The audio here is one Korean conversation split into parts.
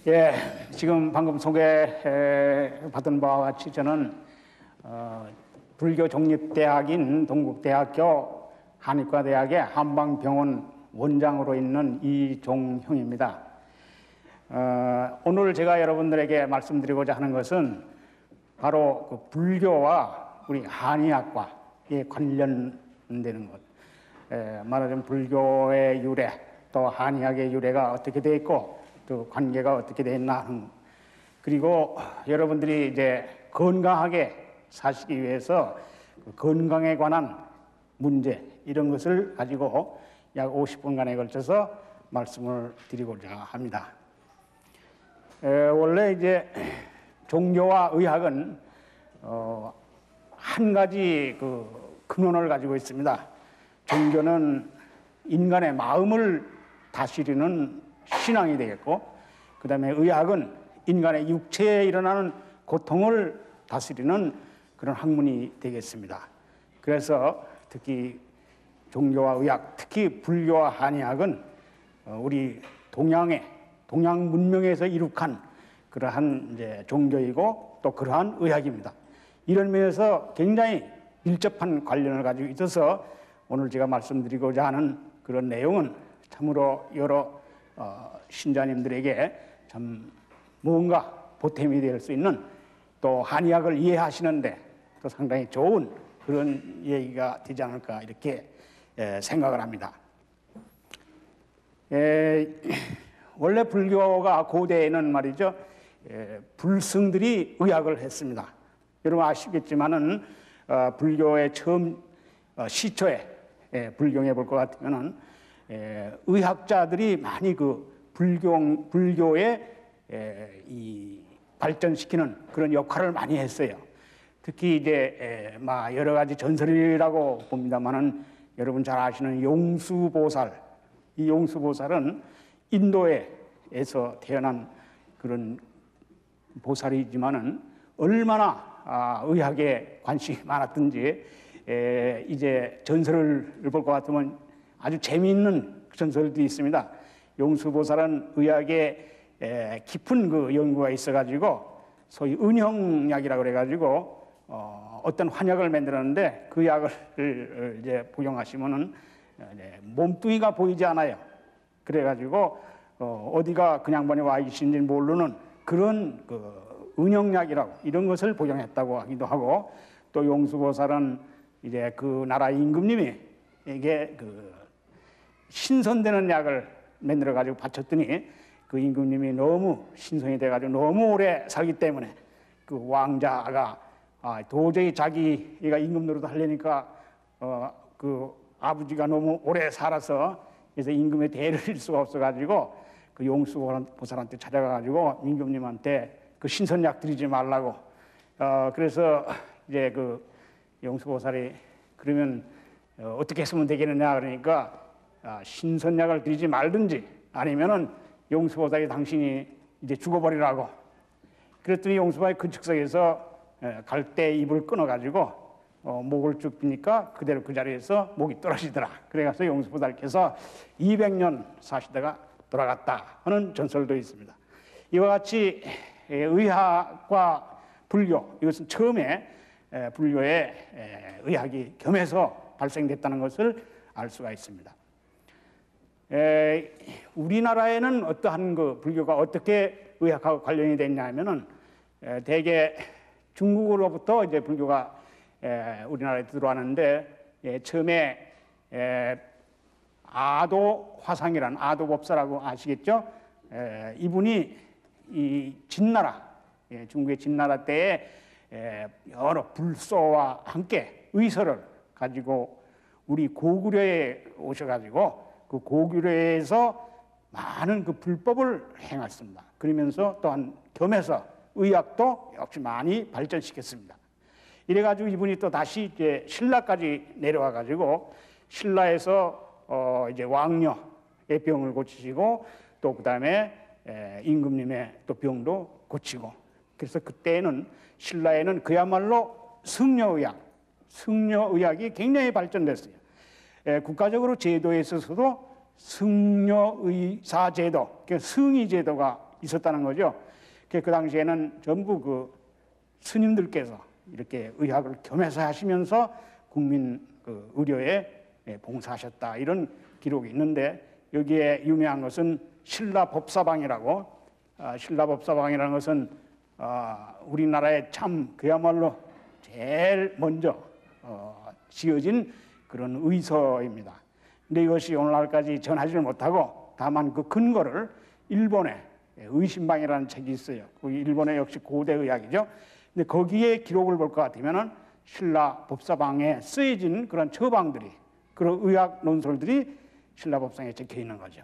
예, 지금 방금 소개받은 바와 같이 저는 불교 종립대학인 동국대학교 한의과대학의 한방병원 원장으로 있는 이종형입니다. 오늘 제가 여러분들에게 말씀드리고자 하는 것은 바로 그 불교와 우리 한의학과에 관련되는 것. 말하자면 불교의 유래, 또 한의학의 유래가 어떻게 되어 있고 또 관계가 어떻게 되어 있나 하는 것. 그리고 여러분들이 이제 건강하게 사시기 위해서 그 건강에 관한 문제 이런 것을 가지고 약 50분간에 걸쳐서 말씀을 드리고자 합니다. 원래 이제 종교와 의학은 한 가지 그 근원을 가지고 있습니다. 종교는 인간의 마음을 다스리는 신앙이 되겠고, 그 다음에 의학은 인간의 육체에 일어나는 고통을 다스리는 그런 학문이 되겠습니다. 그래서 특히 종교와 의학, 특히 불교와 한의학은 우리 동양 문명에서 이룩한 그러한 이제 종교이고 또 그러한 의학입니다. 이런 면에서 굉장히 밀접한 관련을 가지고 있어서 오늘 제가 말씀드리고자 하는 그런 내용은 참으로 여러 신자님들에게 참 뭔가 보탬이 될 수 있는 또 한의학을 이해하시는데 또 상당히 좋은 그런 얘기가 되지 않을까 이렇게 생각을 합니다. 원래 불교가 고대에는 말이죠, 불승들이 의학을 했습니다. 여러분 아시겠지만은 불교의 처음 시초에 불경해 볼 것 같으면은 의학자들이 많이 그 불교에 이 발전시키는 그런 역할을 많이 했어요. 특히 이제 여러 가지 전설이라고 봅니다만은 여러분 잘 아시는 용수보살, 이 용수보살은 인도에서 태어난 그런 보살이지만은 얼마나 의학에 관심이 많았든지 이제 전설을 볼 것 같으면 아주 재미있는 전설도 있습니다. 용수보살은 의학에 깊은 그 연구가 있어가지고 소위 은형약이라고 그래가지고 어떤 환약을 만들었는데 그 약을 이제 복용하시면은 몸뚱이가 보이지 않아요. 그래가지고 어디가 그 양반이 와 계신지 모르는 그런 그 은형약이라고 이런 것을 복용했다고 하기도 하고, 또 용수보살은 이제 그 나라 임금님에게 그 신선되는 약을 만들어 가지고 바쳤더니 그 임금님이 너무 신선이 돼 가지고 너무 오래 살기 때문에 그 왕자가 도저히 자기가 임금 노릇 하려니까 그 아버지가 너무 오래 살아서 그래서 임금의 대를 일 수가 없어 가지고 그 용수보살한테 찾아가 가지고 임금님한테 그 신선약 드리지 말라고 그래서 이제 그 용수보살이 그러면 어떻게 했으면 되겠느냐 그러니까 신선약을 드리지 말든지 아니면은 용수보살이 당신이 이제 죽어버리라고. 그랬더니 용수보살이 그 즉석에서 갈대 잎을 끊어가지고 목을 쭉 비니까 그대로 그 자리에서 목이 떨어지더라. 그래서 용수보살께서 200년 사시다가 돌아갔다 하는 전설도 있습니다. 이와 같이 의학과 불교, 이것은 처음에 불교의 의학이 겸해서 발생됐다는 것을 알 수가 있습니다. 우리나라에는 어떠한 그 불교가 어떻게 의학하고 관련이 됐냐 하면은 대개 중국으로부터 이제 불교가 우리나라에 들어왔는데 처음에 아도 화상이라는 아도법사라고 아시겠죠? 이분이 이 진나라, 중국의 진나라 때에 여러 불소와 함께 의서를 가지고 우리 고구려에 오셔가지고 그 고구려에서 많은 그 불법을 행했습니다. 그러면서 또한 겸해서 의학도 역시 많이 발전시켰습니다. 이래가지고 이분이 또 다시 이제 신라까지 내려와가지고 신라에서 이제 왕녀의 병을 고치시고 또 그 다음에 임금님의 또 병도 고치고, 그래서 그때는 신라에는 그야말로 승려의학이 굉장히 발전됐어요. 국가적으로 제도에 있어서도 승려의사 제도, 그러니까 승의 제도가 있었다는 거죠. 그 당시에는 전부 그 스님들께서 이렇게 의학을 겸해서 하시면서 국민 그 의료에 봉사하셨다 이런 기록이 있는데 여기에 유명한 것은 신라법사방이라고 신라법사방이라는 것은 우리나라에 참 그야말로 제일 먼저 지어진 그런 의서입니다. 근데 이것이 오늘날까지 전하지를 못하고 다만 그 근거를 일본의 의신방이라는 책이 있어요. 거기 일본의 역시 고대 의학이죠. 근데 거기에 기록을 볼 것 같으면은 신라법사방에 쓰여진 그런 처방들이 그런 의학 논설들이 신라법상에 적혀 있는 거죠.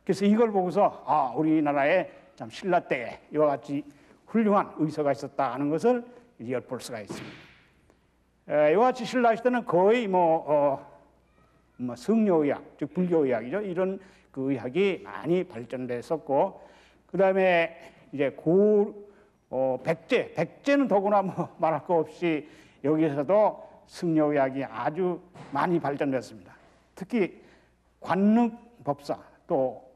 그래서 이걸 보고서 우리나라에 참 신라 때에 이와 같이 훌륭한 의서가 있었다 하는 것을 엿볼 수가 있습니다. 이와 같이 신라 시대는 거의 성려의학, 즉 불교의학이죠. 이런 그 의학이 많이 발전됐었고, 그 다음에 이제 백제는 더구나 말할 거 없이 여기서도 승려의학이 아주 많이 발전됐습니다. 특히 관능법사 또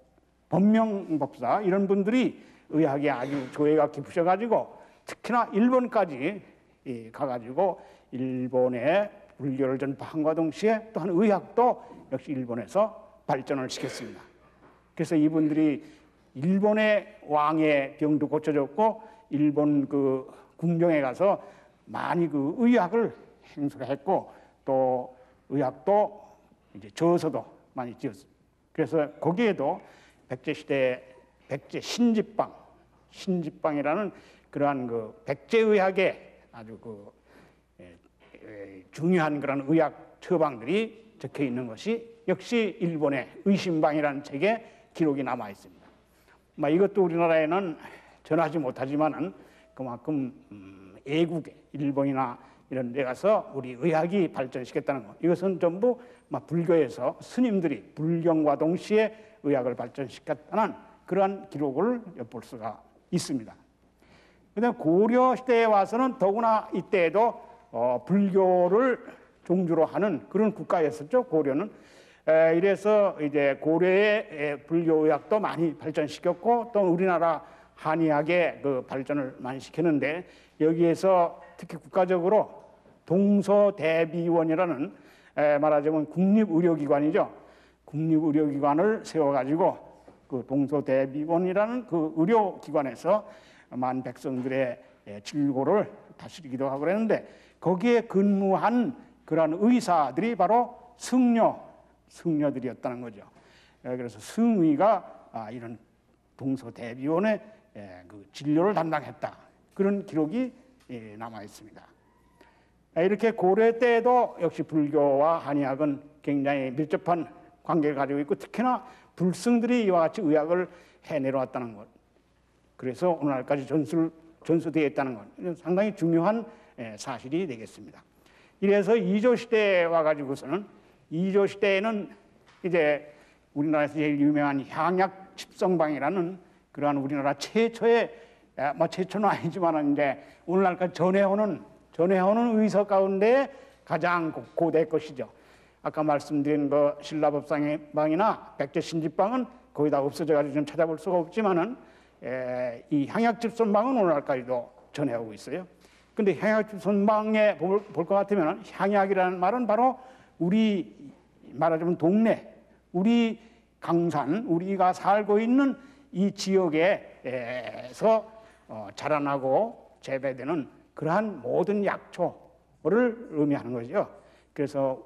법명법사 이런 분들이 의학에 아주 조예가 깊으셔가지고 특히나 일본까지 가가지고 일본의 불교를 전파함과 동시에 또한 의학도 역시 일본에서 발전을 시켰습니다. 그래서 이분들이 일본의 왕의 병도 고쳐줬고 일본 그 궁정에 가서 많이 그 의학을 행수했고 또 의학도 이제 저서도 많이 지었습니다. 그래서 거기에도 백제 시대 백제 신집방이라는 그러한 그 백제 의학의 아주 그 중요한 그런 의학 처방들이 적혀 있는 것이 역시 일본의 의신방이라는 책에 기록이 남아 있습니다. 이것도 우리나라에는 전하지 못하지만은 그만큼 애국에 일본이나 이런 데 가서 우리 의학이 발전시켰다는 것. 이것은 전부 불교에서 스님들이 불경과 동시에 의학을 발전시켰다는 그러한 기록을 엿볼 수가 있습니다. 그다음 고려 시대에 와서는 더구나 이때에도 불교를 종주로 하는 그런 국가였었죠. 고려는. 이래서 이제 고려의 불교의학도 많이 발전시켰고 또 우리나라 한의학의 그 발전을 많이 시켰는데 여기에서 특히 국가적으로 동서대비원이라는 말하자면 국립의료기관이죠. 국립의료기관을 세워가지고 그 동서대비원이라는 그 의료기관에서 만 백성들의 질고를 다스리기도 하고 그랬는데 거기에 근무한 그러한 의사들이 바로 승려들이었다는 거죠. 그래서 승의가 이런 동서대비원의 그 진료를 담당했다. 그런 기록이 남아 있습니다. 이렇게 고려 때에도 역시 불교와 한의학은 굉장히 밀접한 관계를 가지고 있고 특히나 불승들이 이와 같이 의학을 해내려왔다는 것. 그래서 오늘날까지 전수되어 있다는 것. 상당히 중요한 사실이 되겠습니다. 이래서 이조 시대에 와가지고서는 이조 시대에는 이제 우리나라에서 제일 유명한 향약 집성방이라는 그러한 우리나라 최초의 최초는 아니지만 이제 오늘날까지 전해오는 의서 가운데 가장 고대 것이죠. 아까 말씀드린 그 신라법상방이나 백제신집방은 거의 다 없어져가지고 좀 찾아볼 수가 없지만은 이 향약집선방은 오늘날까지도 전해오고 있어요. 근데 향약집선방에 볼 것 같으면 향약이라는 말은 바로 우리 말하자면 동네, 우리 강산, 우리가 살고 있는 이 지역에서 자라나고 재배되는 그러한 모든 약초를 의미하는 거죠. 그래서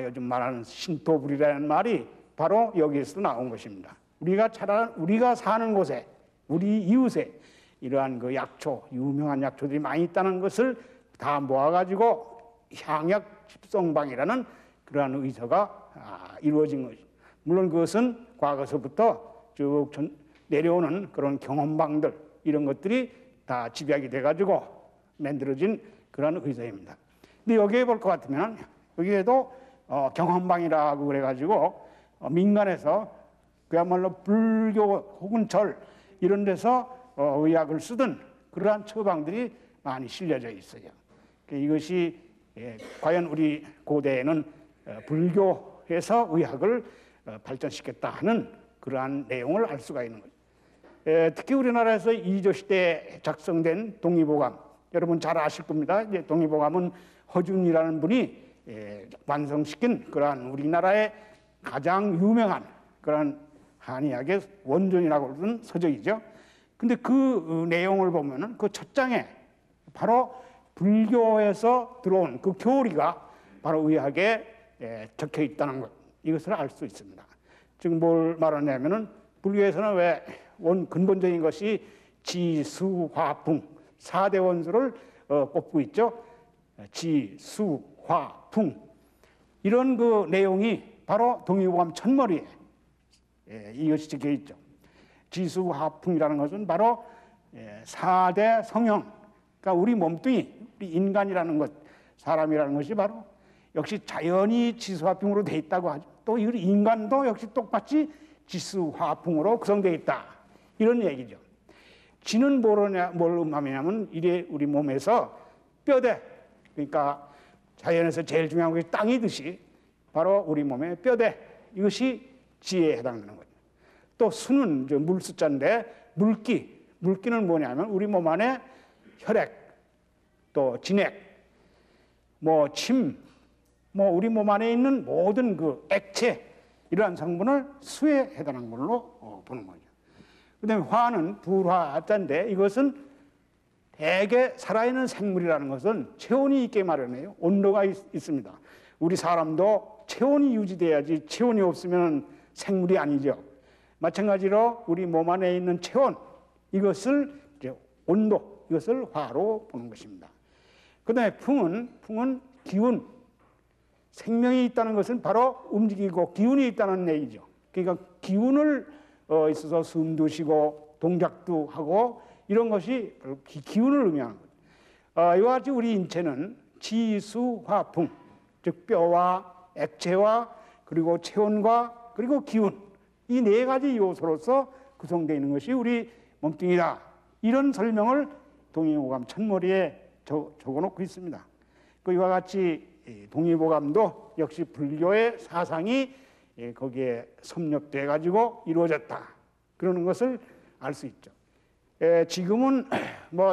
요즘 말하는 신토불이라는 말이 바로 여기에서 나온 것입니다. 우리가 사는 곳에, 우리 이웃에 이러한 그 약초, 유명한 약초들이 많이 있다는 것을 다 모아가지고 향약집성방이라는 그러한 의서가 이루어진 것이죠. 물론 그것은 과거서부터 쭉 내려오는 그런 경험방들 이런 것들이 다 집약이 돼가지고 만들어진 그런 의서입니다. 근데 여기에 볼 것 같으면 여기에도 경험방이라고 그래가지고 민간에서 그야말로 불교 혹은 절 이런 데서 의학을 쓰던 그러한 처방들이 많이 실려져 있어요. 이것이 과연 우리 고대에는 불교에서 의학을 발전시켰다 하는 그러한 내용을 알 수가 있는 거죠. 특히 우리나라에서 이조 시대에 작성된 동의보감, 여러분 잘 아실 겁니다. 이제 동의보감은 허준이라는 분이 완성시킨 그러한 우리나라의 가장 유명한 그러한 한의학의 원전이라고 하는 서적이죠. 근데 그 내용을 보면은 그 첫 장에 바로 불교에서 들어온 그 교리가 바로 의학에 적혀 있다는 것, 이것을 알 수 있습니다. 지금 뭘 말하냐면은 불교에서는 왜 근본적인 것이 지수화풍 4대 원소를 꼽고 있죠. 지수화풍 이런 그 내용이 바로 동의보감 첫머리에 이것이 적혀 있죠. 지수화풍이라는 것은 바로 4대 성형, 그러니까 우리 몸뚱이, 우리 인간이라는 것, 사람이라는 것이 바로 역시 자연이 지수화풍으로 돼 있다고 하죠. 또 이 인간도 역시 똑같이 지수화풍으로 구성되어 있다, 이런 얘기죠. 지는 뭘 의미하냐면 이래 우리 몸에서 뼈대, 그러니까 자연에서 제일 중요한 것이 땅이듯이 바로 우리 몸의 뼈대, 이것이 지에 해당되는 거죠. 또 수는 물수자인데 물기는 뭐냐면 우리 몸 안에 혈액, 또 진액, 침, 우리 몸 안에 있는 모든 그 액체, 이러한 성분을 수에 해당하는 걸로 보는 거죠. 그다음에 화는 불화자인데 이것은 대개 살아있는 생물이라는 것은 체온이 있게 마련해요. 온도가 있습니다. 우리 사람도 체온이 유지돼야지 체온이 없으면 생물이 아니죠. 마찬가지로 우리 몸 안에 있는 체온, 이것을 이제 온도, 이것을 화로 보는 것입니다. 그다음에 풍은 기운, 생명이 있다는 것은 바로 움직이고 기운이 있다는 얘기죠. 그러니까 기운을 있어서 숨도 쉬고 동작도 하고 이런 것이 바로 기운을 의미하는 거죠. 이와 같이 우리 인체는 지수화풍, 즉 뼈와 액체와 그리고 체온과 그리고 기운, 이 네 가지 요소로서 구성되어 있는 것이 우리 몸뚱이다, 이런 설명을 동의보감 첫머리에 적어놓고 있습니다. 이와 같이 동의보감도 역시 불교의 사상이 거기에 섭렵돼 가지고 이루어졌다, 그러는 것을 알 수 있죠. 지금은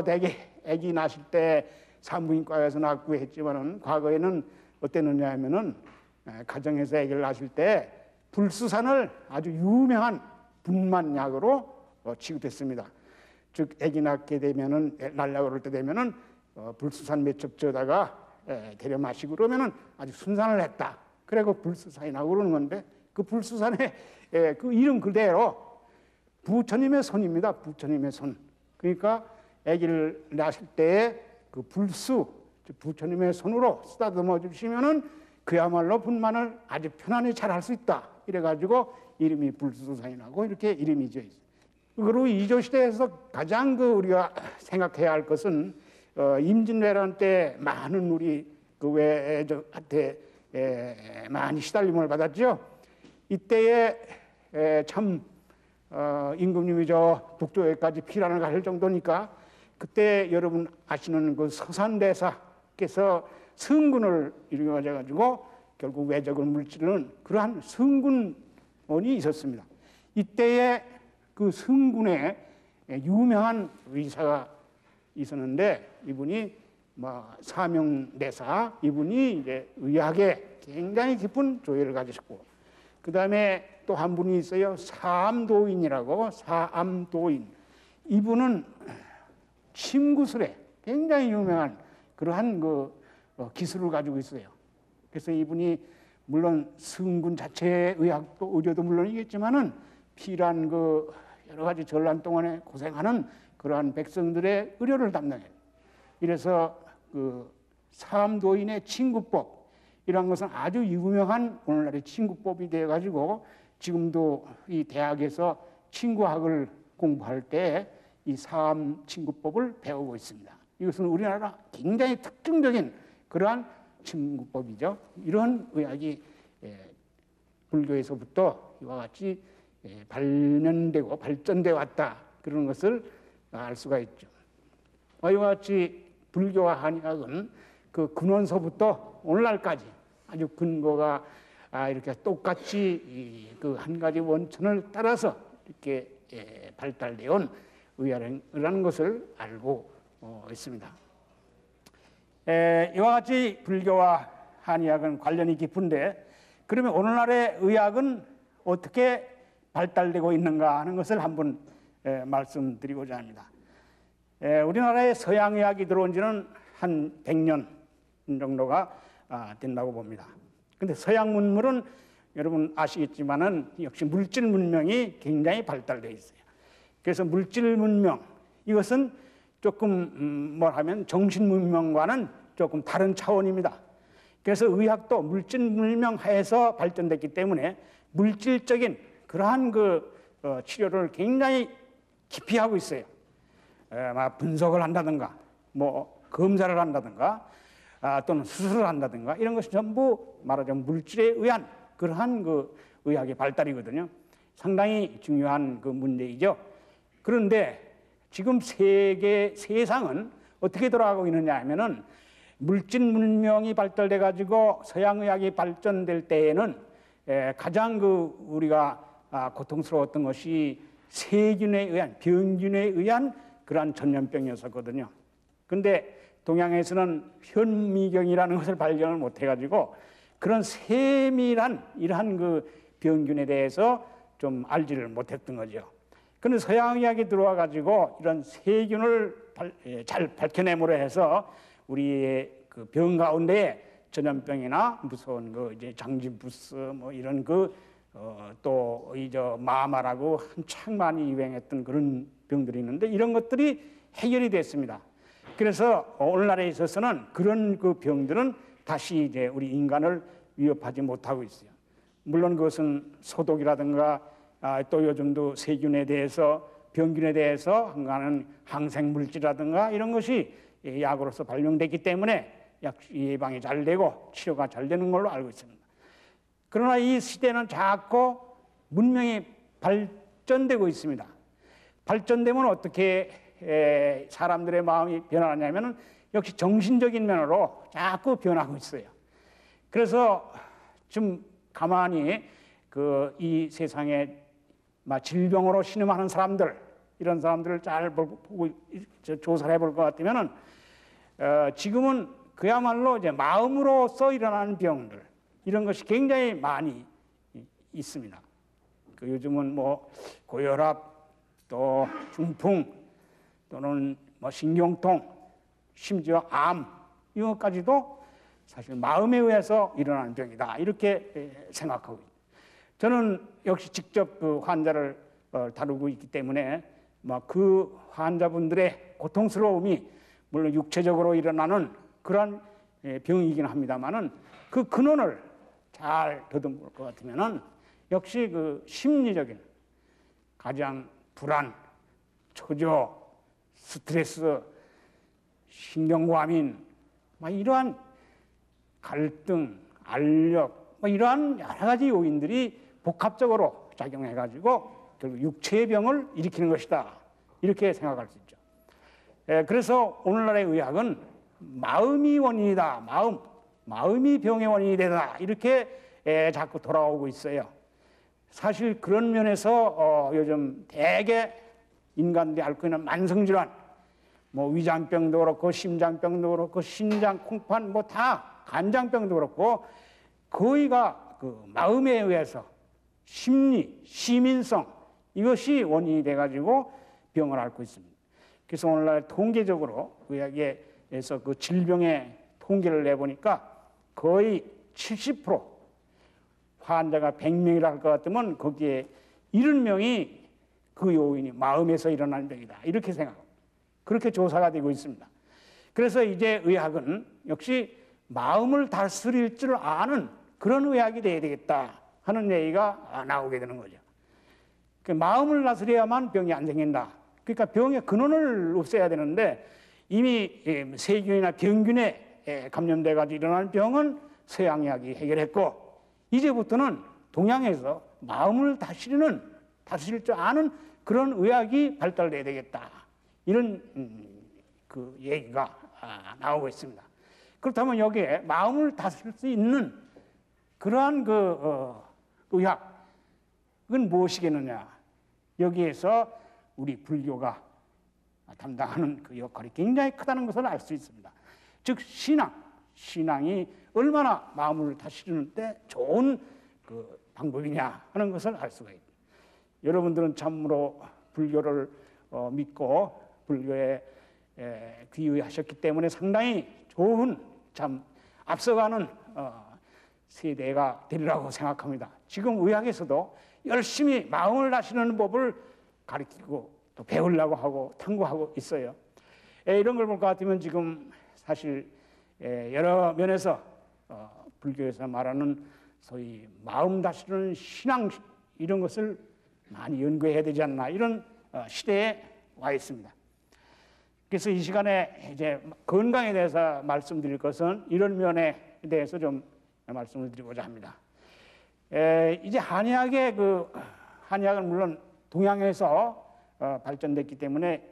대개 아기 낳으실 때 산부인과에서 낳고 했지만은 과거에는 어땠느냐 하면은 가정에서 아기를 낳으실 때 불수산을 아주 유명한 분만약으로 취급했습니다. 즉 아기 낳게 되면은 낳으려고 그럴 때 되면은 불수산 몇 첩 저다가 데려 마시고 그러면은 아주 순산을 했다, 그래고 불수산이 나고 그러는 건데, 그 불수산의 그 이름 그대로 부처님의 손입니다. 부처님의 손. 그러니까 아기를 낳으실 때에 그 불수, 부처님의 손으로 쓰다듬어 주시면은 그야말로 분만을 아주 편안히 잘 할 수 있다, 이래가지고 이름이 불수산이 나고 이렇게 이름이 지어 있어요. 그리고 이조 시대에서 가장 우리가 생각해야 할 것은 임진왜란 때 많은 우리 그 외한테 많이 시달림을 받았죠. 이때에 참 임금님이 북쪽에까지 피란을 가실 정도니까, 그때 여러분 아시는 그 서산대사께서 승군을 이루어가지고 결국 왜적을 물찌르는 그러한 승군원이 있었습니다. 이때에 그 승군의 유명한 의사가 있었는데, 이분이 사명대사, 이분이 이제 의학에 굉장히 깊은 조예를 가지셨고, 그 다음에 또 한 분이 있어요. 사암도인이라고, 사암도인. 이분은 침구술에 굉장히 유명한 그러한 기술을 가지고 있어요. 그래서 이분이 물론 승군 자체의 의학도 의료도 물론이겠지만은 피란 여러 가지 전란 동안에 고생하는 그러한 백성들의 의료를 담당해요. 이래서 사암도인의 친구법, 이런 것은 아주 유명한 오늘날의 친구법이 되어 가지고 지금도 이 대학에서 친구학을 공부할 때 이 사암 친구법을 배우고 있습니다. 이것은 우리나라 굉장히 특징적인 그러한 친구법이죠. 이런 의학이 불교에서부터 이와 같이 발명되고 발전되어 왔다, 그런 것을 알 수가 있죠. 이와 같이 불교와 한의학은 그 근원서부터 오늘날까지 아주 근거가 이렇게 똑같이 그 한 가지 원천을 따라서 이렇게 발달되어 온 의학이라는 것을 알고 있습니다. 이와 같이 불교와 한의학은 관련이 깊은데, 그러면 오늘날의 의학은 어떻게 발달되고 있는가 하는 것을 한번 말씀드리고자 합니다. 우리나라에 서양의학이 들어온 지는 한 100년 정도가 된다고 봅니다. 근데 서양 문물은 여러분 아시겠지만은 역시 물질 문명이 굉장히 발달되어 있어요. 그래서 물질 문명, 이것은 조금 뭐라면 정신 문명과는 조금 다른 차원입니다. 그래서 의학도 물질 문명 하에서 발전됐기 때문에 물질적인 그러한 치료를 굉장히 깊이 하고 있어요. 분석을 한다든가, 뭐 검사를 한다든가, 또는 수술을 한다든가, 이런 것이 전부 말하자면 물질에 의한 그러한 의학의 발달이거든요. 상당히 중요한 문제이죠. 그런데 지금 세상은 어떻게 돌아가고 있느냐 하면은, 물질 문명이 발달돼 가지고 서양의학이 발전될 때에는 가장 우리가 고통스러웠던 것이 세균에 의한, 병균에 의한 그러한 전염병이었었거든요. 근데 동양에서는 현미경이라는 것을 발견을 못 해가지고 그런 세밀한 이러한 병균에 대해서 좀 알지를 못했던 거죠. 그런데 서양의학이 들어와 가지고 이런 세균을 잘 밝혀내므로 해서 우리의 병 가운데 전염병이나 무서운 이제 장지부스 뭐 이런 또 마마라고 한창 많이 유행했던 그런 병들이 있는데, 이런 것들이 해결이 됐습니다. 그래서 오늘날에 있어서는 그런 병들은 다시 이제 우리 인간을 위협하지 못하고 있어요. 물론 그것은 소독이라든가 또 요즘도 세균에 대해서, 병균에 대해서 하는 항생물질이라든가 이런 것이 약으로서 발명됐기 때문에 약 예방이 잘 되고 치료가 잘 되는 걸로 알고 있습니다. 그러나 이 시대는 자꾸 문명이 발전되고 있습니다. 발전되면 어떻게 사람들의 마음이 변하냐면은 역시 정신적인 면으로 자꾸 변하고 있어요. 그래서 좀 가만히 이 세상에 질병으로 신음하는 사람들, 이런 사람들을 잘 보고 조사를 해볼 것 같으면은 지금은 그야말로 이제 마음으로서 일어나는 병들, 이런 것이 굉장히 많이 있습니다. 요즘은 뭐 고혈압, 또 중풍, 또는 뭐 신경통, 심지어 암, 이것까지도 사실 마음에 의해서 일어나는 병이다, 이렇게 생각하고 있습니다. 저는 역시 직접 환자를 다루고 있기 때문에 그 환자분들의 고통스러움이 물론 육체적으로 일어나는 그런 병이긴 합니다만은 그 근원을 잘 더듬을 것 같으면은 역시 심리적인 가장 불안, 초조, 스트레스, 신경과민, 이러한 갈등, 알력, 이러한 여러 가지 요인들이 복합적으로 작용해가지고 결국 육체의 병을 일으키는 것이다, 이렇게 생각할 수 있죠. 그래서 오늘날의 의학은 마음이 원인이다, 마음이 병의 원인이 되다, 이렇게 자꾸 돌아오고 있어요. 사실 그런 면에서 요즘 대개 인간들이 앓고 있는 만성질환, 위장병도 그렇고 심장병도 그렇고 신장, 콩판, 다 간장병도 그렇고 거의가 마음에 의해서 심리, 시민성, 이것이 원인이 돼가지고 병을 앓고 있습니다. 그래서 오늘날 통계적으로 의학에서 질병의 통계를 내보니까 거의 70% 환자가 100명이라 할 것 같으면 거기에 70명이 그 요인이 마음에서 일어나는 병이다, 이렇게 생각합니다. 그렇게 조사가 되고 있습니다. 그래서 이제 의학은 역시 마음을 다스릴 줄 아는 그런 의학이 돼야 되겠다 하는 얘기가 나오게 되는 거죠. 마음을 다스려야만 병이 안 생긴다. 그러니까 병의 근원을 없애야 되는데 이미 세균이나 병균에 감염돼가지고 일어나는 병은 서양의학이 해결했고, 이제부터는 동양에서 마음을 다스릴 줄 아는 그런 의학이 발달돼야 되겠다, 이런 얘기가 나오고 있습니다. 그렇다면 여기에 마음을 다스릴 수 있는 그러한 의학은 무엇이겠느냐? 여기에서 우리 불교가 담당하는 그 역할이 굉장히 크다는 것을 알 수 있습니다. 즉 신앙이 얼마나 마음을 다스리는 데 좋은 그 방법이냐 하는 것을 알 수가 있습니다. 여러분들은 참으로 불교를 믿고 불교에 귀의하셨기 때문에 상당히 좋은 참 앞서가는 세대가 되리라고 생각합니다. 지금 의학에서도 열심히 마음을 다스리는 법을 가르치고 또 배우려고 하고 탐구하고 있어요. 이런 걸 볼 것 같으면 지금 사실 여러 면에서 불교에서 말하는 소위 마음 다스리는 신앙 이런 것을 많이 연구해야 되지 않나 이런 시대에 와 있습니다. 그래서 이 시간에 이제 건강에 대해서 말씀드릴 것은 이런 면에 대해서 좀 말씀을 드리고자 합니다. 이제 한의학은 물론 동양에서 발전됐기 때문에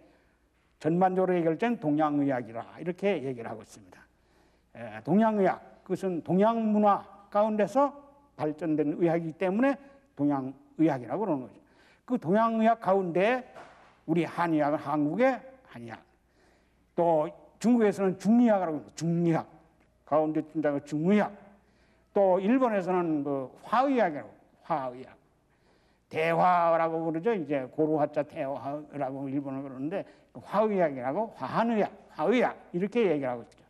전반적으로 얘기할 동양의학이라 이렇게 얘기를 하고 있습니다. 동양의학, 그것은 동양 문화 가운데서 발전된 의학이기 때문에 동양의학이라고 그러는 거죠. 그 동양의학 가운데 우리 한의학은 한국의 한의학, 또 중국에서는 중의학이라고 합니다. 중의학 가운데 든다고 중의학, 또 일본에서는 그 화의학이라고 화의학, 대화라고 그러죠. 이제 고루화자 대화라고 일본어 그러는데 화의학이라고 화한의학, 화의학 이렇게 얘기를 하고 있죠.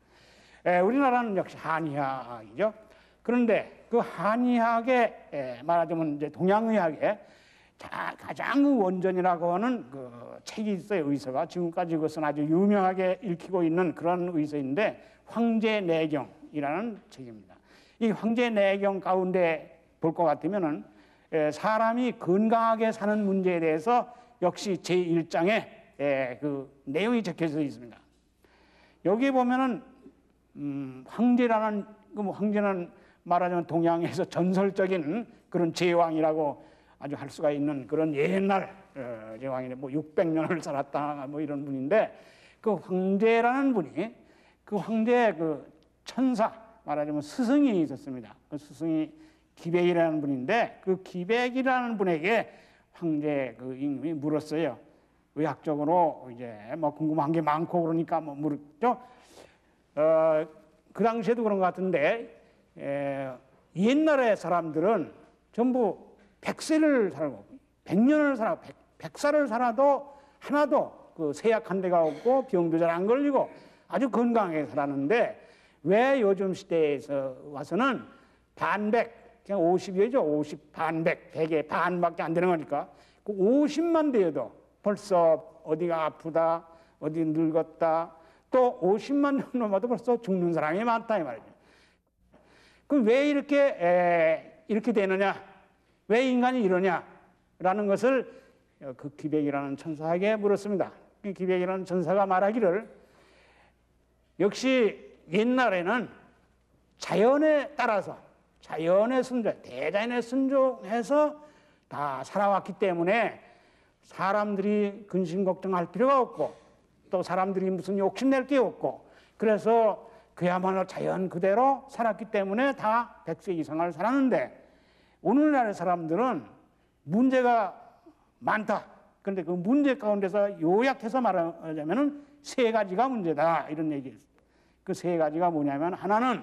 우리나라는 역시 한의학이죠. 그런데 그 한의학에 말하자면 이제 동양의학에 가장 원전이라고 하는 그 책이 있어요. 의서가 지금까지 그것은 아주 유명하게 읽히고 있는 그런 의서인데 황제내경이라는 책입니다. 이 황제내경 가운데 볼 것 같으면은 사람이 건강하게 사는 문제에 대해서 역시 제1장에 그 내용이 적혀져 있습니다. 여기 보면은 황제는 말하자면 동양에서 전설적인 그런 제왕이라고 아주 할 수가 있는 그런 옛날 제왕이네. 뭐 600년을 살았다 뭐 이런 분인데 그 황제라는 분이 그 황제의 그 천사 말하자면 스승이 있었습니다. 그 스승이 기백이라는 분인데 그 기백이라는 분에게 황제 그 임금이 물었어요. 의학적으로 이제 뭐 궁금한 게 많고 그러니까 뭐 물었죠. 그 당시에도 그런 것 같은데 옛날의 사람들은 전부 100세를 살고 100년을 살고 100살을 살아도 하나도 그 세약한 데가 없고 병도 잘 안 걸리고 아주 건강하게 살았는데 왜 요즘 시대에서 와서는 반백, 그냥 50여죠. 50, 반백, 100의 반밖에 안 되는 거니까 그 50만 되어도 벌써 어디가 아프다, 어디 늙었다, 또 50만 넘어도 벌써 죽는 사람이 많다 이 말이죠. 그럼 왜 이렇게 되느냐? 왜 인간이 이러냐라는 것을 그 기백이라는 천사에게 물었습니다. 그 기백이라는 천사가 말하기를 역시 옛날에는 자연에 따라서 자연의 순종, 대자연의 순종해서 다 살아왔기 때문에 사람들이 근심 걱정할 필요가 없고 또 사람들이 무슨 욕심낼 게 없고 그래서 그야말로 자연 그대로 살았기 때문에 다 100세 이상을 살았는데 오늘날의 사람들은 문제가 많다. 그런데 그 문제 가운데서 요약해서 말하자면 세 가지가 문제다 이런 얘기예요. 그 세 가지가 뭐냐면 하나는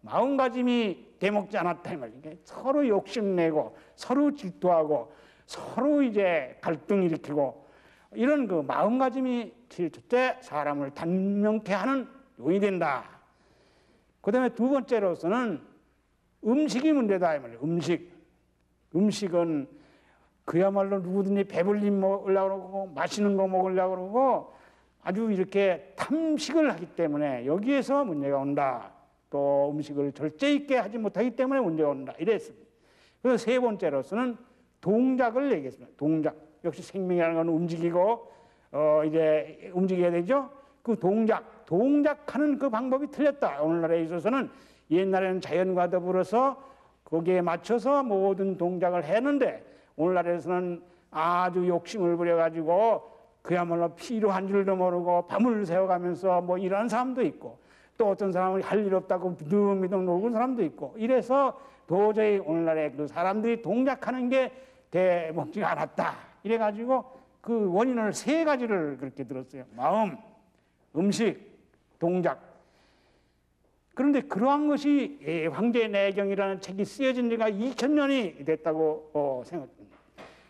마음가짐이 되먹지 않았다 이 말이에요. 서로 욕심내고 서로 질투하고 서로 이제 갈등 일으키고 이런 그 마음가짐이 첫째 사람을 단명케 하는 요인이 된다. 그 다음에 두 번째로서는 음식이 문제다 이 말이에요. 음식은 그야말로 누구든지 배불리 먹으려고 그러고 맛있는 거 먹으려고 그러고 아주 이렇게 탐식을 하기 때문에 여기에서 문제가 온다. 또 음식을 절제 있게 하지 못하기 때문에 문제가 온다. 이랬습니다. 그래서 세 번째로서는 동작을 얘기했습니다. 동작. 역시 생명이라는 건 움직이고 이제 움직여야 되죠. 그 동작하는 그 방법이 틀렸다. 오늘날에 있어서는 옛날에는 자연과 더불어서 거기에 맞춰서 모든 동작을 했는데 오늘날에서는 아주 욕심을 부려가지고 그야말로 필요한 줄도 모르고 밤을 새워가면서 뭐 이런 사람도 있고 또 어떤 사람은 할 일 없다고 미둥미둥 놀고 사람도 있고 이래서 도저히 오늘날에 그 사람들이 동작하는 게 대먹지가 않았다. 이래가지고 그 원인을 세 가지를 그렇게 들었어요. 마음, 음식, 동작. 그런데 그러한 것이 황제의 내경이라는 책이 쓰여진 지가 2000년이 됐다고 생각합니다.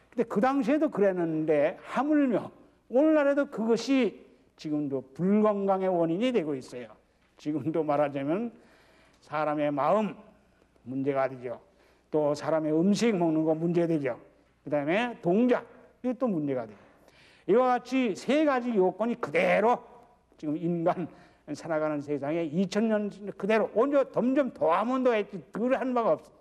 근데 그 당시에도 그랬는데 하물며 오늘날에도 그것이 지금도 불건강의 원인이 되고 있어요. 지금도 말하자면 사람의 마음 문제가 되죠. 또 사람의 음식 먹는 거 문제되죠. 그 다음에 동작, 이것도 문제가 돼요. 이와 같이 세 가지 요건이 그대로 지금 인간 살아가는 세상에 2000년 그대로 오히려 점점 더하면 더했지 덜 한 바가 없어요.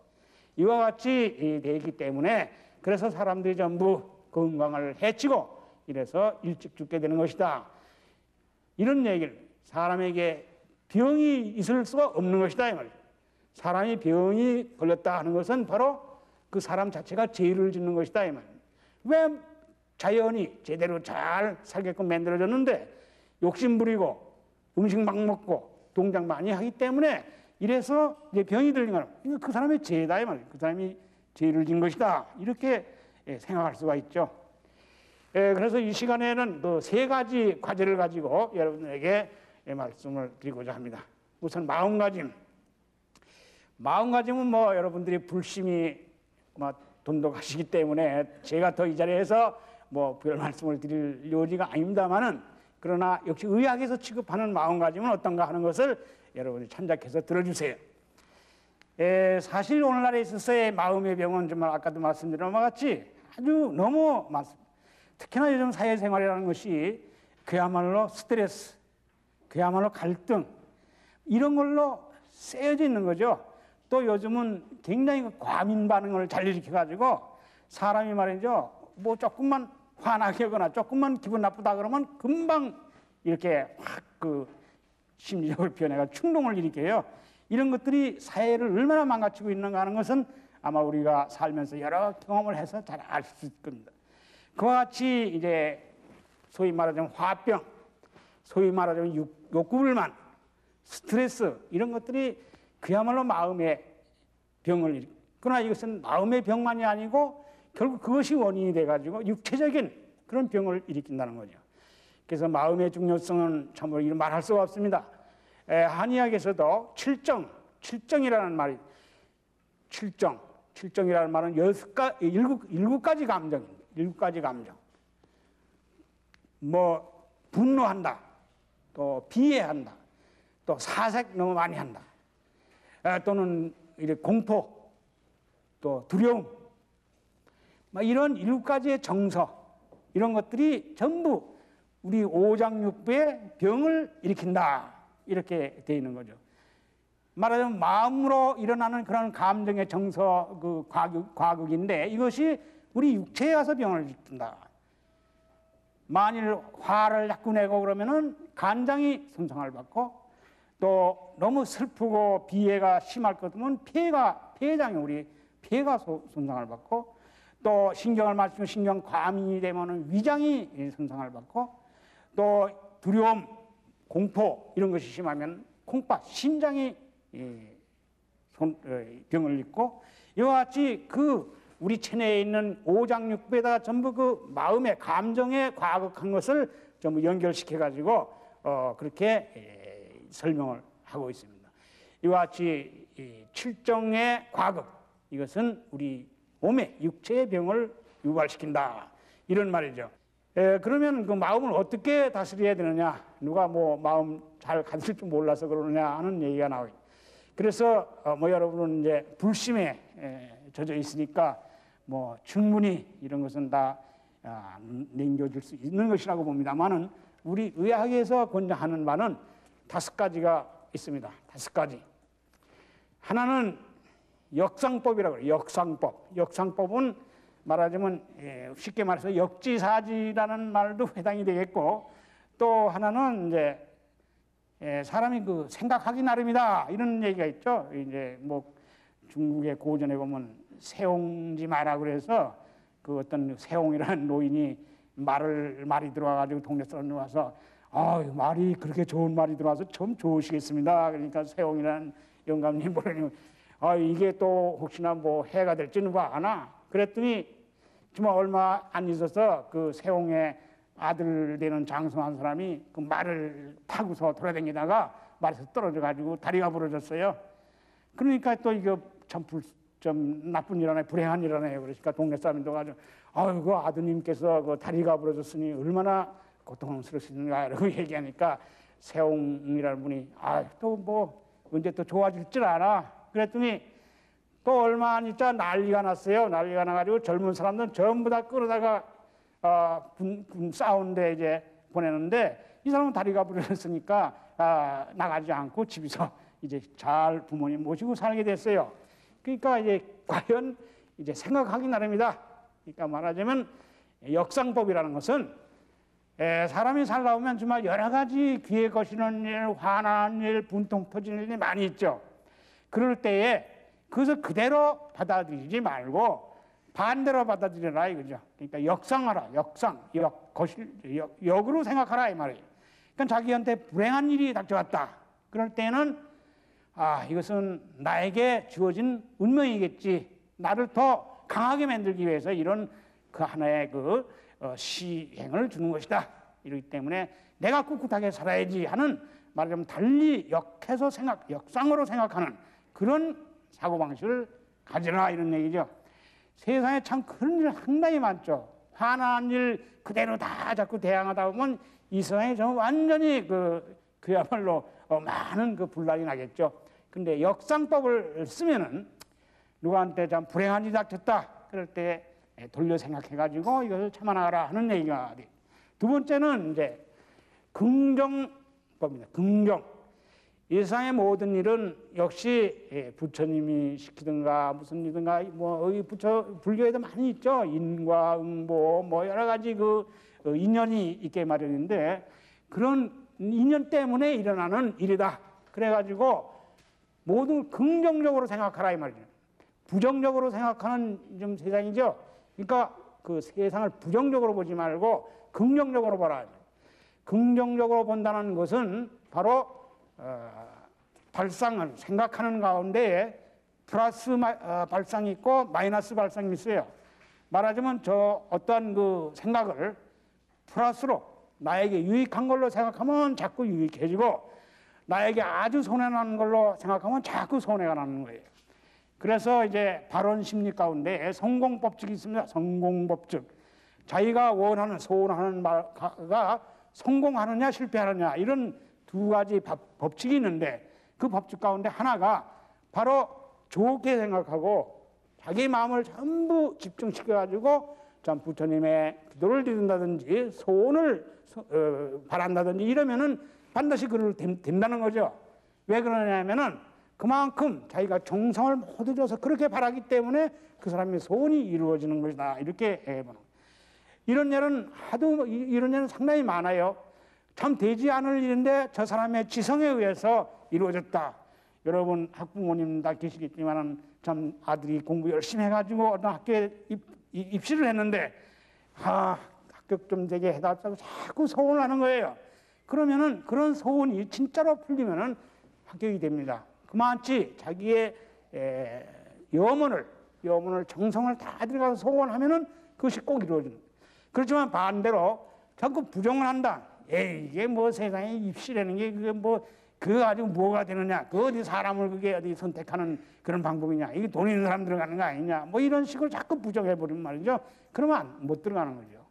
이와 같이 되기 때문에 그래서 사람들이 전부 건강을 해치고 이래서 일찍 죽게 되는 것이다. 이런 얘기를 사람에게 병이 있을 수가 없는 것이다 이 말이에요. 사람이 병이 걸렸다 하는 것은 바로 그 사람 자체가 죄를 짓는 것이다 이 말이에요. 왜 자연이 제대로 잘 살게끔 만들어졌는데 욕심부리고 음식 막 먹고 동작 많이 하기 때문에 이래서 이제 병이 들린 거는 그 사람의 죄다 이 말이에요. 그 사람이 죄를 진 것이다 이렇게 생각할 수가 있죠. 그래서 이 시간에는 그 세 가지 과제를 가지고 여러분에게 말씀을 드리고자 합니다. 우선 마음가짐. 마음가짐은 뭐 여러분들이 불심이 돈독하시기 때문에 제가 더 이 자리에서 뭐 별 말씀을 드릴 요지가 아닙니다만은 그러나 역시 의학에서 취급하는 마음가짐은 어떤가 하는 것을 여러분이 참작해서 들어주세요. 사실 오늘날에 있어서의 마음의 병은 정말 아까도 말씀드린 것 같이 아주 너무 많습니다. 특히나 요즘 사회생활이라는 것이 그야말로 스트레스, 그야말로 갈등 이런 걸로 쓰여져 있는 거죠. 또 요즘은 굉장히 과민 반응을 잘 일으켜가지고 사람이 말이죠. 뭐 조금만 화나게 하거나 조금만 기분 나쁘다 그러면 금방 이렇게 확 그 심리적으로 변해가 충동을 일으켜요. 이런 것들이 사회를 얼마나 망가뜨리고 있는가 하는 것은 아마 우리가 살면서 여러 경험을 해서 잘 알 수 있을 겁니다. 그와 같이 이제 소위 말하자면 화병, 소위 말하자면 욕구불만, 스트레스 이런 것들이 그야말로 마음의 병을 일으킵니다. 그러나 이것은 마음의 병만이 아니고 결국 그것이 원인이 돼가지고 육체적인 그런 병을 일으킨다는 거죠. 그래서 마음의 중요성은 참으로 이런 말할 수가 없습니다. 한의학에서도 칠정이라는 말이 칠정이라는 말은 일곱 가지 감정입니다. 7가지 감정. 뭐 분노한다, 또 비애한다, 또 사색 너무 많이 한다, 또는 이렇게 공포, 또 두려움, 이런 7가지의 정서 이런 것들이 전부 우리 오장육부의 병을 일으킨다 이렇게 되어 있는 거죠. 말하자면 마음으로 일어나는 그런 감정의 정서 그 과극인데 이것이 우리 육체에 와서 병을 일으킨다. 만일 화를 자꾸 내고 그러면은 간장이 손상을 받고 또 너무 슬프고 비애가 심할 것 같으면 폐장이 우리 폐가 손상을 받고 또 신경을 맞추면 신경 과민이 되면은 위장이 손상을 받고 또 두려움, 공포 이런 것이 심하면 콩팥, 심장이 병을 일으키고 이와 같이 그 우리 체내에 있는 오장육부에다가 전부 그 마음의 감정에 과극한 것을 전부 연결시켜 가지고 그렇게 설명을 하고 있습니다. 이와 같이 칠정의 과극 이것은 우리 몸의 육체의 병을 유발시킨다 이런 말이죠. 그러면 그 마음을 어떻게 다스려야 되느냐? 누가 뭐 마음 잘 가질 줄 몰라서 그러느냐 하는 얘기가 나와요. 그래서 뭐 여러분은 이제 불심에 젖어 있으니까 뭐 충분히 이런 것은 다 남겨줄 수 있는 것이라고 봅니다만은 우리 의학에서 권장하는 바는 5가지가 있습니다. 5가지. 하나는 역상법이라고 해요. 역상법은 말하자면 쉽게 말해서 역지사지라는 말도 해당이 되겠고 또 하나는 이제 사람이 그 생각하기 나름이다 이런 얘기가 있죠. 이제 뭐 중국의 고전에 보면 세옹지마라 그래서 그 어떤 세옹이라는 노인이 말이 들어와가지고 동네 사람이 와서 말이 그렇게 좋은 말이 들어와서 참 좋으시겠습니다. 그러니까 세옹이라는 영감님 보려니 이게 또 혹시나 뭐 해가 될지는 뭐 아나? 그랬더니 정말 얼마 안 있어서 그 세옹의 아들 되는 장성한 사람이 그 말을 타고서 돌아다니다가 말에서 떨어져 가지고 다리가 부러졌어요. 그러니까 또 이거 좀 나쁜 일 하네, 불행한 일 하네. 그러니까 동네 사람들도 가지고 아이고 아드님께서 그 다리가 부러졌으니 얼마나 고통스러우신가 이러고 얘기하니까 세옹이라는 분이 또 뭐 언제 또 좋아질 줄 알아. 그랬더니 또 얼마 안 있자 난리가 났어요. 난리가 나가지고 젊은 사람들은 전부 다 끌어다가 싸우는데 이제 보내는데 이 사람은 다리가 부러졌으니까 나가지 않고 집에서 이제 잘 부모님 모시고 살게 됐어요. 그러니까 이제 과연 이제 생각하기 나름이다. 그러니까 말하자면 역상법이라는 것은 사람이 살다 보면 정말 여러 가지 귀에 거시는 일, 화나는 일, 분통 터지는 일이 많이 있죠. 그럴 때에 그것을 그대로 받아들이지 말고 반대로 받아들여라 이거죠. 그러니까 역상하라, 역상, 역으로 생각하라 이 말이에요. 그러니까 자기한테 불행한 일이 닥쳐왔다. 그럴 때는 이것은 나에게 주어진 운명이겠지. 나를 더 강하게 만들기 위해서 이런 그 하나의 그 시행을 주는 것이다. 이러기 때문에 내가 꿋꿋하게 살아야지 하는 말하자면 달리 역상으로 생각하는 그런 사고방식을 가지라 이런 얘기죠. 세상에 참 그런 일 상당히 많죠. 화난 일 그대로 다 자꾸 대항하다 보면 이 세상에 좀 완전히 그야말로 많은 그 분란이 나겠죠. 근데 역상법을 쓰면은 누구한테 참 불행한 일이 닥쳤다. 그럴 때 돌려 생각해가지고 이것을 참아나가라 하는 얘기가 돼. 두 번째는 이제 긍정법입니다. 긍정. 이 세상의 모든 일은 역시 부처님이 시키든가 무슨 일든가 뭐 불교에도 많이 있죠. 인과응보 뭐 여러 가지 그 인연이 있게 마련인데 그런 인연 때문에 일어나는 일이다. 그래가지고 모든 긍정적으로 생각하라 이 말이죠. 부정적으로 생각하는 좀 세상이죠. 그러니까 그 세상을 부정적으로 보지 말고 긍정적으로 보라. 긍정적으로 본다는 것은 바로 발상을 생각하는 가운데 플러스 발상이 있고 마이너스 발상이 있어요. 말하자면 어떠한 그 생각을 플러스로 나에게 유익한 걸로 생각하면 자꾸 유익해지고 나에게 아주 손해나는 걸로 생각하면 자꾸 손해가 나는 거예요. 그래서 이제 발언 심리 가운데 성공법칙이 있습니다. 성공법칙. 자기가 원하는 소원하는 말가 성공하느냐 실패하느냐 이런 두 가지 법칙이 있는데 그 법칙 가운데 하나가 바로 좋게 생각하고 자기 마음을 전부 집중시켜가지고 참 부처님의 기도를 드린다든지 소원을 바란다든지 이러면은 반드시 그를 된다는 거죠. 왜 그러냐면은 그만큼 자기가 정성을 모두 줘서 그렇게 바라기 때문에 그 사람의 소원이 이루어지는 것이다. 이렇게 보는. 이런 일은 상당히 많아요. 참 되지 않을 일인데 저 사람의 지성에 의해서 이루어졌다. 여러분 학부모님 다 계시겠지만 참 아들이 공부 열심히 해가지고 어떤 학교에 입시를 했는데 합격 좀 되게 해달라고 자꾸 소원을 하는 거예요. 그러면은 그런 소원이 진짜로 풀리면은 합격이 됩니다. 그만치 자기의 염원을 정성을 다 들어가서 소원하면은 그것이 꼭 이루어집니다. 그렇지만 반대로 자꾸 부정을 한다. 이게 뭐 세상에 입시라는 게 그게 뭐 그거 가지고 뭐가 되느냐? 그 어디 사람을 그게 어디 선택하는 그런 방법이냐? 이게 돈 있는 사람 들어가는 거 아니냐? 뭐 이런 식으로 자꾸 부정해 버리면 말이죠. 그러면 못 들어가는 거죠.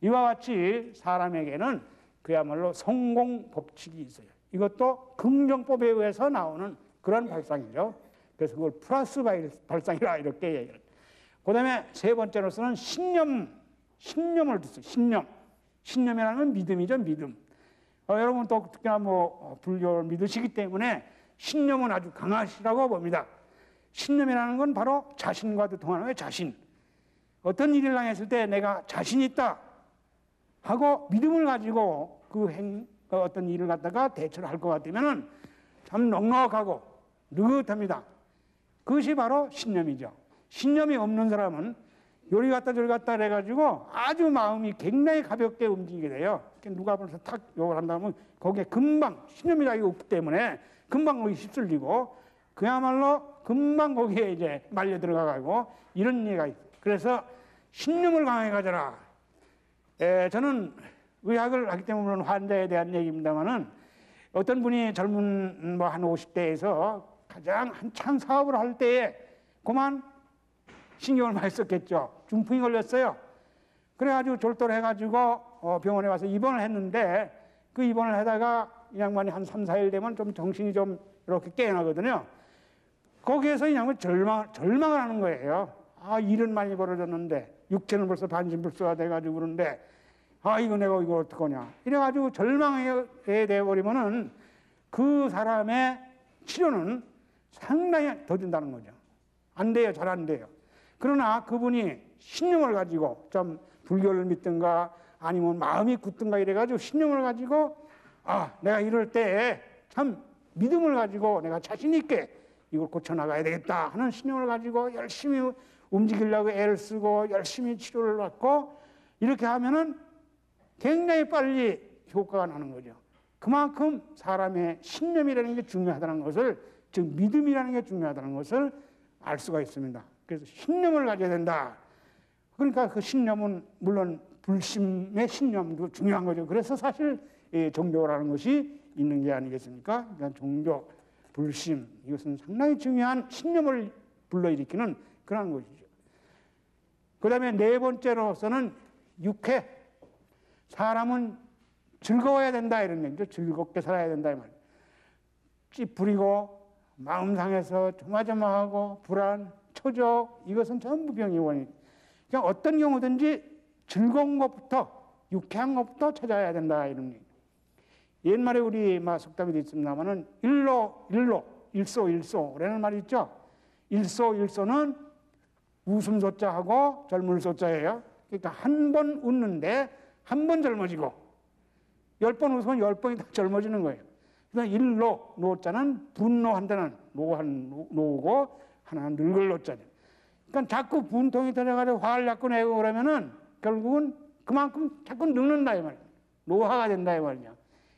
이와 같이 사람에게는 그야말로 성공 법칙이 있어요. 이것도 긍정법에 의해서 나오는 그런 발상이죠. 그래서 그걸 플러스 발상이라 이렇게 얘기해요. 그 다음에 세 번째로서는 신념을 듣어요. 신념이라는 건 믿음이죠, 믿음. 여러분 또 특히나 뭐 불교를 믿으시기 때문에 신념은 아주 강하시라고 봅니다. 신념이라는 건 바로 자신과도 통하는 거예요, 자신. 어떤 일을 당했을 때 내가 자신 있다 하고 믿음을 가지고 어떤 일을 갖다가 대처를 할 것 같으면은 참 넉넉하고 느긋합니다. 그것이 바로 신념이죠. 신념이 없는 사람은 요리 갔다 저리 갔다 해가지고 아주 마음이 굉장히 가볍게 움직이게 돼요. 누가 벌써 탁 욕을 한다면 거기에 금방 신념이 자기가 없기 때문에 금방 거기 휩쓸리고 그야말로 금방 거기에 이제 말려 들어가고 이런 얘기가 있어요. 그래서 신념을 강하게 가져라. 저는 의학을 하기 때문에 물론 환자에 대한 얘기입니다만은 어떤 분이 젊은 뭐 한 50대에서 가장 한참 사업을 할 때에 그만 신경을 많이 썼겠죠. 중풍이 걸렸어요. 그래가지고 졸도해가지고 병원에 와서 입원을 했는데 그 입원을 하다가 이 양반이 한 3, 4일 되면 좀 정신이 좀 이렇게 깨어나거든요. 거기에서 이 양반이 절망을 하는 거예요. 아, 일은 많이 벌어졌는데 육체는 벌써 반신불수가 돼가지고 그러는데 아, 이거 내가 이거 어떡하냐. 이래가지고 절망에 돼버리면은 그 사람의 치료는 상당히 더딘다는 거죠. 안 돼요. 잘 안 돼요. 그러나 그분이 신념을 가지고 좀 불교를 믿든가 아니면 마음이 굳든가 이래가지고 신념을 가지고 아, 내가 이럴 때 참 믿음을 가지고 내가 자신 있게 이걸 고쳐나가야 되겠다 하는 신념을 가지고 열심히 움직이려고 애를 쓰고 열심히 치료를 받고 이렇게 하면은 굉장히 빨리 효과가 나는 거죠. 그만큼 사람의 신념이라는 게 중요하다는 것을, 즉 믿음이라는 게 중요하다는 것을 알 수가 있습니다. 그래서 신념을 가져야 된다. 그러니까 그 신념은 물론 불심의 신념도 중요한 거죠. 그래서 사실 종교라는 것이 있는 게 아니겠습니까? 그러니까 종교, 불심 이것은 상당히 중요한 신념을 불러일으키는 그런 것이죠. 그 다음에 네 번째로서는 육회. 사람은 즐거워야 된다 이런 얘기죠. 즐겁게 살아야 된다 이 말이에요. 찌푸리고 마음 상해서 조마조마하고 불안, 초조 이것은 전부 병의 원인. 그러니까 어떤 경우든지 즐거운 것부터 유쾌한 것부터 찾아야 된다 이런 얘기죠. 옛말에 우리 속담이 있습니다만은 일소라는 말이 있죠. 일소는 웃음소자하고 젊을 소자예요. 그러니까 한 번 웃는데 한 번 젊어지고 10번 웃으면 10번이 다 젊어지는 거예요. 그래서 노자는 분노한다는 노고 하나는 늙을 노자죠. 그러니까 자꾸 분통이 터져가지고 화를 자꾸 내고 그러면은 결국은 그만큼 자꾸 늙는다 이 말이야. 노화가 된다 이 말이야.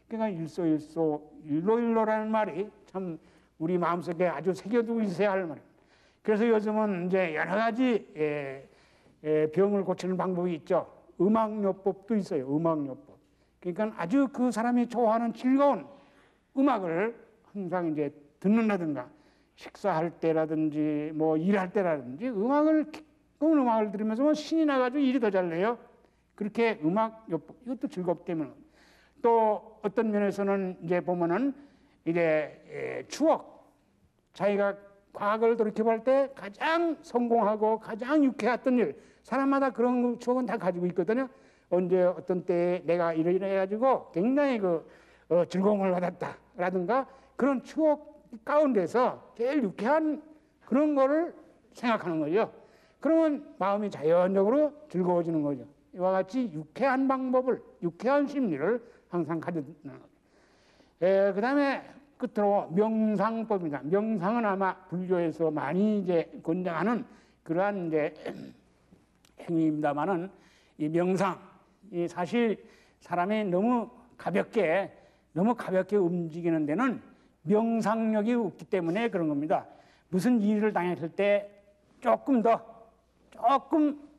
그러니까 일로라는 말이 참 우리 마음속에 아주 새겨두고 있어야 할 말이에요. 그래서 요즘은 이제 여러 가지 병을 고치는 방법이 있죠. 음악요법도 있어요. 음악요법. 그러니까 아주 그 사람이 좋아하는 즐거운 음악을 항상 이제 듣는다든가 식사할 때라든지 뭐 일할 때라든지 기쁜 음악을 들으면서 뭐 신이 나가지고 일이 더 잘 돼요. 그렇게 음악요법 이것도 즐겁기 때문에. 또 어떤 면에서는 이제 보면은 이제 추억, 자기가 과거를 돌이켜볼 때 가장 성공하고 가장 유쾌했던 일, 사람마다 그런 추억은 다 가지고 있거든요. 언제 어떤 때에 내가 이래가지고 굉장히 즐거움을 받았다라든가 그런 추억 가운데서 제일 유쾌한 그런 거를 생각하는 거죠. 그러면 마음이 자연적으로 즐거워지는 거죠. 이와 같이 유쾌한 방법을, 유쾌한 심리를 항상 가지는 거예요. 그 다음에 끝으로 명상법입니다. 명상은 아마 불교에서 많이 이제 권장하는 그러한 이제 행위입니다만은 이 명상, 이 사실 사람이 너무 가볍게 움직이는 데는 명상력이 없기 때문에 그런 겁니다. 무슨 일을 당했을 때 조금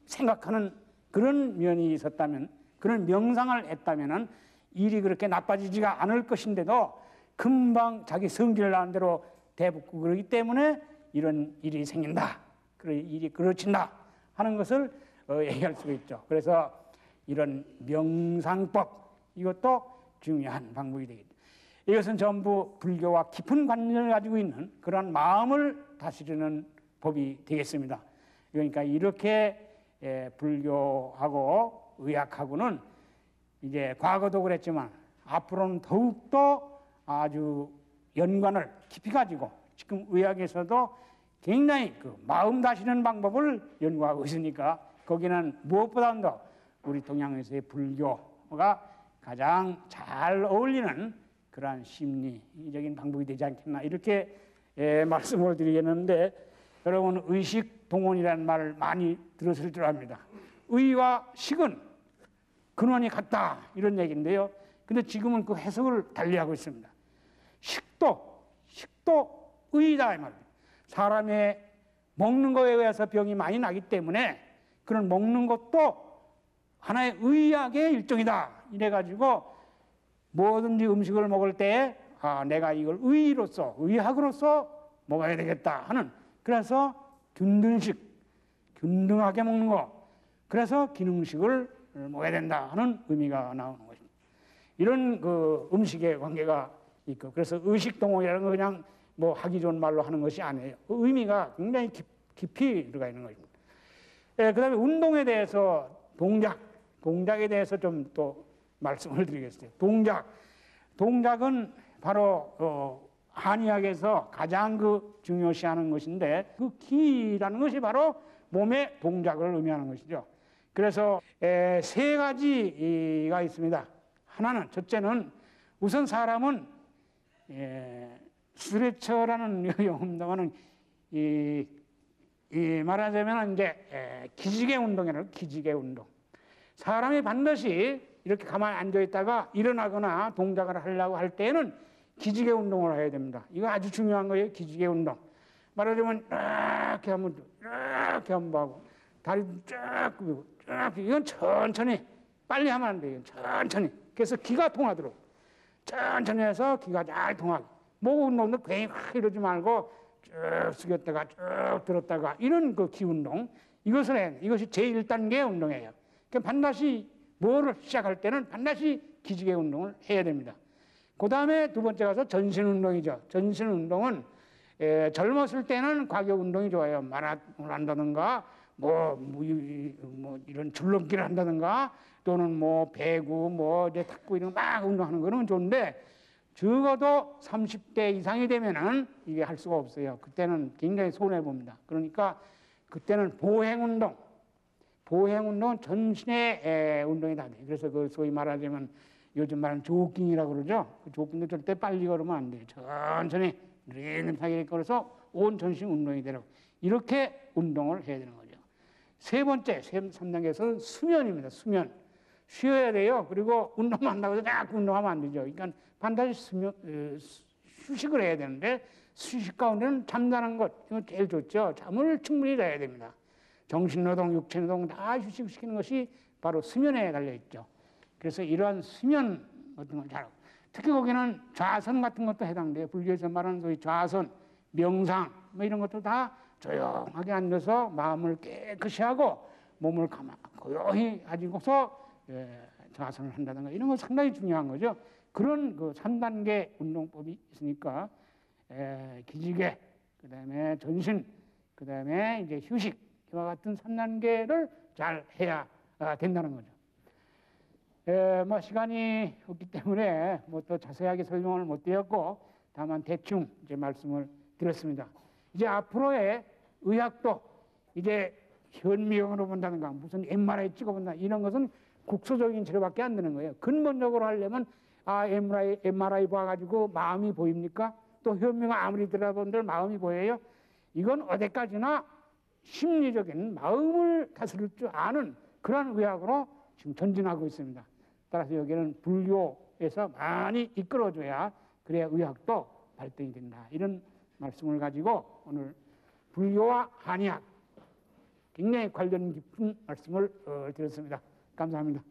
생각하는 그런 면이 있었다면, 그런 명상을 했다면은 일이 그렇게 나빠지지가 않을 것인데도 금방 자기 성질을 나는 대로 대붙고 그러기 때문에 이런 일이 생긴다. 그런 일이 그르친다 하는 것을 얘기할 수가 있죠. 그래서 이런 명상법 이것도 중요한 방법이 되겠죠. 이것은 전부 불교와 깊은 관련을 가지고 있는 그런 마음을 다스리는 법이 되겠습니다. 그러니까 이렇게 불교하고 의학하고는 이제 과거도 그랬지만 앞으로는 더욱더 아주 연관을 깊이 가지고 지금 의학에서도 굉장히 그 마음 다스리는 방법을 연구하고 있으니까 거기는 무엇보다도 우리 동양에서의 불교가 가장 잘 어울리는 그러한 심리적인 방법이 되지 않겠나 이렇게 말씀을 드리겠는데, 여러분 의식 동원이라는 말을 많이 들었을 줄 압니다. 의와 식은 근원이 같다 이런 얘기인데요. 근데 지금은 그 해석을 달리하고 있습니다. 식도 의다 이 말입니다. 사람의 먹는 거에 의해서 병이 많이 나기 때문에 그런 먹는 것도 하나의 의학의 일종이다. 이래가지고 뭐든지 음식을 먹을 때 내가 이걸 의학으로서 먹어야 되겠다 하는, 그래서 균등식, 균등하게 먹는 거, 그래서 기능식을 먹어야 된다 하는 의미가 나오는 것입니다. 이런 그 음식의 관계가 있고, 그래서 의식동원이라는 건 그냥 뭐 하기 좋은 말로 하는 것이 아니에요. 그 의미가 굉장히 깊이 들어가 있는 것입니다. 그 다음에 운동에 대해서 동작에 대해서 좀 또 말씀을 드리겠어요. 동작은 바로 한의학에서 가장 그 중요시하는 것인데, 그 기라는 것이 바로 몸의 동작을 의미하는 것이죠. 그래서 세 가지가 있습니다. 하나는, 첫째는 우선 사람은 스트레처라는 운동은 말하자면 이제 기지개 운동이라는, 기지개 운동. 사람이 반드시 이렇게 가만히 앉아 있다가 일어나거나 동작을 하려고 할 때에는 기지개 운동을 해야 됩니다. 이거 아주 중요한 거예요. 기지개 운동. 말하자면 이렇게 한번 하고 다리도 쫙 굽히고 쫙, 이건 천천히, 빨리 하면 안 돼요. 천천히. 그래서 기가 통하도록 천천히 해서 기가 잘 통하게. 목 운동도 괜히 확 이러지 말고 쭉 숙였다가 쭉 들었다가, 이런 그 기 운동, 이것이 제1단계 운동이에요. 그러니까 반드시 뭐를 시작할 때는 반드시 기지개 운동을 해야 됩니다. 그 다음에 두 번째 가서 전신 운동이죠. 전신 운동은 젊었을 때는 과격 운동이 좋아요. 마라톤을 한다든가 뭐 이런 줄넘기를 한다든가 또는 뭐 배구 이제 탁구 이런 거 막 운동하는 거는 좋은데, 적어도 30대 이상이 되면은 이게 할 수가 없어요. 그때는 굉장히 손해 봅니다. 그러니까 그때는 보행운동은 전신의 운동이 다 돼요. 그래서 그 소위 말하자면 요즘 말하는 조깅이라고 그러죠. 그 조깅도 절대 빨리 걸으면 안 돼요. 천천히 느릿느릿하게 걸어서 온 전신 운동이 되라고. 이렇게 운동을 해야 되는 거죠. 세 번째, 3단계에서는 수면입니다. 수면. 쉬어야 돼요. 그리고 운동만 한다고 해서 자꾸 운동하면 안 되죠. 그러니까 반드시 휴식을 해야 되는데, 휴식 가운데는 잠자는 것, 이거 제일 좋죠. 잠을 충분히 자야 됩니다. 정신노동, 육체노동 다 휴식시키는 것이 바로 수면에 달려있죠. 그래서 이러한 수면 같은 걸 잘하고, 특히 거기는 좌선 같은 것도 해당돼요. 불교에서 말하는 소위 좌선, 명상 뭐 이런 것도 다 조용하게 앉아서 마음을 깨끗이 하고 몸을 고요히 가지고서 좌선을 한다든가, 이런 건 상당히 중요한 거죠. 그런 그 3단계 운동법이 있으니까 기지개, 그 다음에 전신, 그 다음에 이제 휴식, 이와 같은 3단계를 잘 해야 된다는 거죠. 뭐 시간이 없기 때문에 뭐 또 자세하게 설명을 못 드렸고, 다만 대충 이제 말씀을 드렸습니다. 이제 앞으로의 의학도 이제 현미경으로 본다든가 무슨 MRI 찍어본다, 이런 것은 국소적인 치료밖에 안 되는 거예요. 근본적으로 하려면 MRI 봐가지고 마음이 보입니까? 또 현미경 아무리 들어본들 마음이 보여요? 이건 어디까지나 심리적인 마음을 다스릴 줄 아는 그런 의학으로 지금 전진하고 있습니다. 따라서 여기는 불교에서 많이 이끌어줘야 그래야 의학도 발전이 된다. 이런 말씀을 가지고 오늘 불교와 한의학 굉장히 관련 깊은 말씀을 드렸습니다. 감사합니다.